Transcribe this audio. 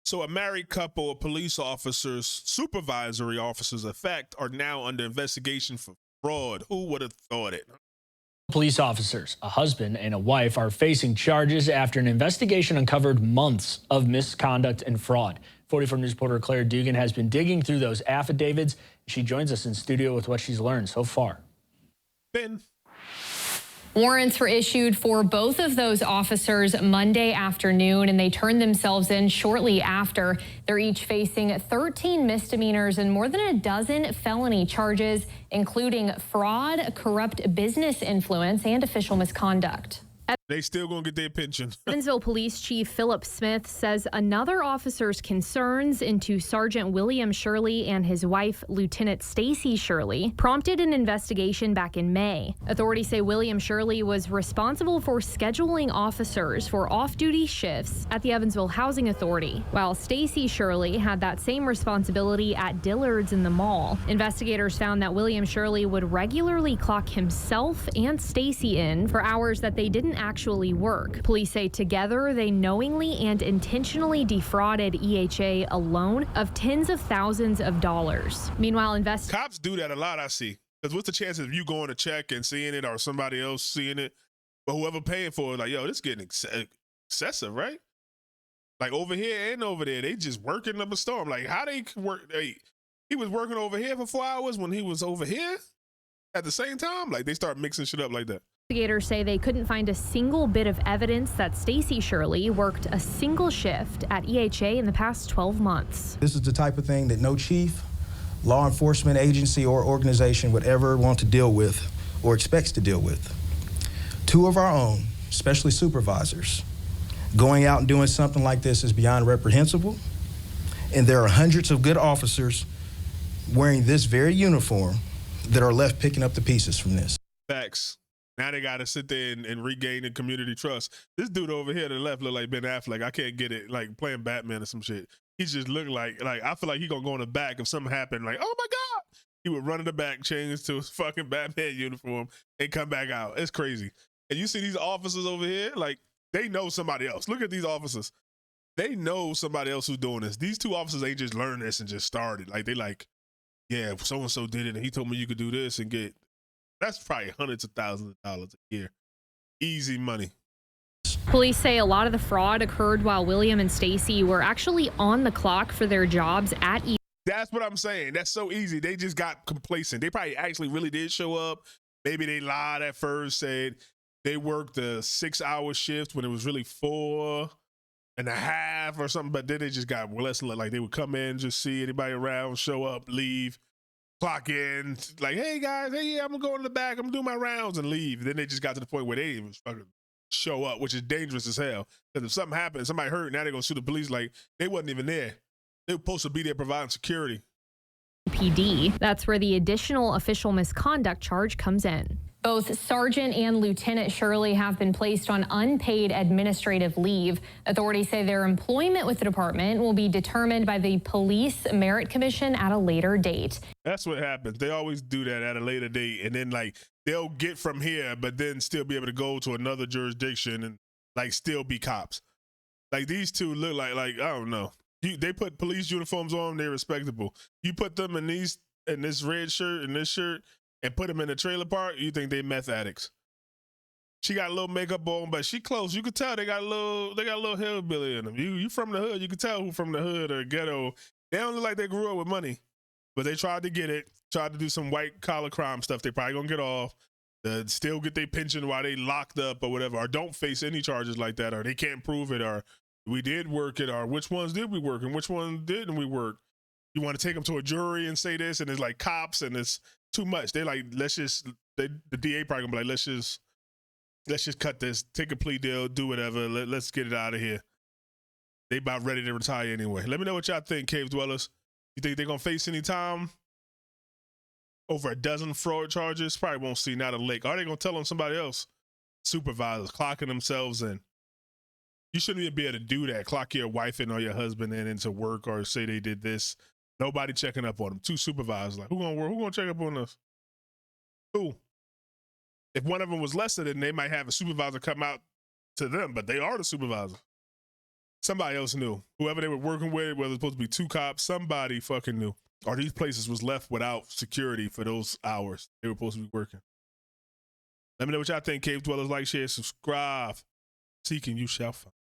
So a married couple of police officers, supervisory officers, in fact, are now under investigation for fraud. Who would have thought it? Police officers, a husband and a wife, are facing charges after an investigation uncovered months of misconduct and fraud. 44 News reporter Claire Dugan has been digging through those affidavits. She joins us in studio with what she's learned so far. Ben. Warrants were issued for both of those officers Monday afternoon, and they turned themselves in shortly after. They're each facing 13 misdemeanors and more than a dozen felony charges, including fraud, corrupt business influence, and official misconduct. They still gonna get their pension. Evansville Police Chief Philip Smith says another officer's concerns into Sergeant William Shirley and his wife, Lieutenant Stacy Shirley, prompted an investigation back in May. Authorities say William Shirley was responsible for scheduling officers for off-duty shifts at the Evansville Housing Authority, while Stacy Shirley had that same responsibility at Dillard's in the mall. Investigators found that William Shirley would regularly clock himself and Stacy in for hours that they didn't actually work. Police say together they knowingly and intentionally defrauded EHA alone of tens of thousands of dollars. Meanwhile, cops do that a lot, I see. Because what's the chances of you going to check and seeing it or somebody else seeing it? But whoever paying for it, like, yo, this is getting excessive, right? Like over here and over there, they just working up a storm. Like how they work? He was working over here for 4 hours when he was over here at the same time. Like they start mixing shit up like that. Investigators say they couldn't find a single bit of evidence that Stacy Shirley worked a single shift at EHA in the past 12 months. This is the type of thing that no chief, law enforcement agency, or organization would ever want to deal with or expects to deal with. Two of our own, especially supervisors, going out and doing something like this is beyond reprehensible, and there are hundreds of good officers wearing this very uniform that are left picking up the pieces from this. Facts. Now they got to sit there and regain the community trust. This dude over here to the left look like Ben Affleck. I can't get it, like playing Batman or some shit. He just looked like I feel like he gonna go in the back if something happened. Like, oh my God. He would run in the back, change to his fucking Batman uniform, and come back out. It's crazy. And you see these officers over here, like they know somebody else. Look at these officers. They know somebody else who's doing this. These two officers ain't just learned this and just started. Like they like, yeah, so-and-so did it and he told me you could do this and get. That's probably hundreds of thousands of dollars a year. Easy money. Police say a lot of the fraud occurred while William and Stacy were actually on the clock for their jobs at EHA. That's what I'm saying. That's so easy. They just got complacent. They probably actually really did show up. Maybe they lied at first, said they worked a 6-hour shift when it was really 4.5 or something, but then they just got less like they would come in, just see anybody around, show up, leave. Clock in, like, hey guys, hey, yeah, I'm gonna go in the back, I'm gonna do my rounds and leave. Then they just got to the point where they didn't even fucking show up, which is dangerous as hell. Because if something happened, somebody hurt, now they're gonna sue the police like they wasn't even there. They were supposed to be there providing security. PD. That's where the additional official misconduct charge comes in. Both Sergeant and Lieutenant Shirley have been placed on unpaid administrative leave. Authorities say their employment with the department will be determined by the Police Merit Commission at a later date. That's what happens. They always do that at a later date, and then like they'll get from here, but then still be able to go to another jurisdiction and like still be cops. Like these two look like I don't know. They put police uniforms on, they're respectable. You put them in this red shirt and this shirt and put them in a trailer park, you think they meth addicts. She got a little makeup on, but she close. You could tell they got a little hillbilly in them. You from the hood, you could tell who from the hood or ghetto. They don't look like they grew up with money, but they tried to get it, tried to do some white collar crime stuff. They probably gonna get off, still get their pension while they locked up or whatever, or don't face any charges like that, or they can't prove it, or we did work it, or which ones did we work and which one didn't we work? You want to take them to a jury and say this, and it's like cops, and it's too much. They like, the DA probably gonna be like, let's just cut this, take a plea deal, do whatever, let's get it out of here. They about ready to retire anyway. Let me know what y'all think, Cave Dwellers. You think they're gonna face any time? Over a dozen fraud charges? Probably won't see, not a lick. Are they gonna tell on somebody else? Supervisors clocking themselves in. You shouldn't even be able to do that. Clock your wife in or your husband in into work or say they did this. Nobody checking up on them. Two supervisors, like, who gonna check up on us? Who? If one of them was lesser, then they might have a supervisor come out to them, but they are the supervisor. somebody else knew. Whoever they were working with, whether it's supposed to be 2 cops, somebody fucking knew. Or these places was left without security for those hours they were supposed to be working. Let me know what y'all think, Cave Dwellers. Like, share, subscribe. Seek and you shall find.